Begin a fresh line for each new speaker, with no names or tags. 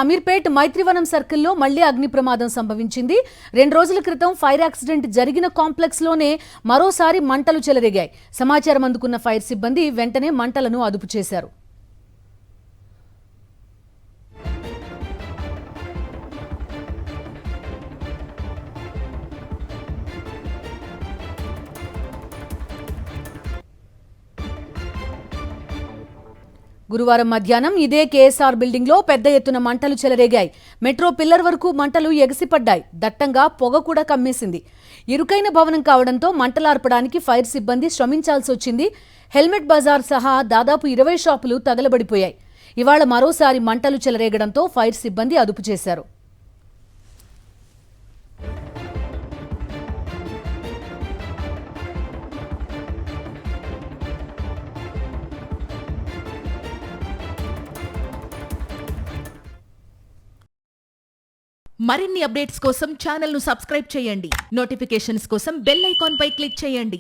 అమీర్పేట్ మైత్రివనం సర్కిల్లో మళ్లీ అగ్ని ప్రమాదం సంభవించింది. 2 రోజుల క్రితం ఫైర్ యాక్సిడెంట్ జరిగిన కాంప్లెక్స్ లోనే మరోసారి మంటలు చెలరేగాయి. సమాచారం అందుకున్న ఫైర్ సిబ్బంది వెంటనే మంటలను అదుపు చేశారు. గురువారం మధ్యాహ్నం ఇదే కేఎస్ఆర్ బిల్డింగ్ లో పెద్ద ఎత్తున మంటలు చెలరేగాయి. మెట్రో పిల్లర్ వరకు మంటలు ఎగసిపడ్డాయి. దట్టంగా పొగ కూడా కమ్మేసింది. ఇరుకైన భవనం కావడంతో మంటలార్పడానికి ఫైర్ సిబ్బంది శ్రమించాల్సి వచ్చింది. హెల్మెట్ బజార్ సహా దాదాపు 20 షాపులు తగలబడిపోయాయి. ఇవాళ మరోసారి మంటలు చెలరేగడంతో ఫైర్ సిబ్బంది అదుపు చేశారు.
మరిన్ని అప్డేట్స్ కోసం ఛానల్ ను సబ్స్క్రైబ్ చేయండి. నోటిఫికేషన్స్ కోసం బెల్ ఐకాన్ పై క్లిక్ చేయండి.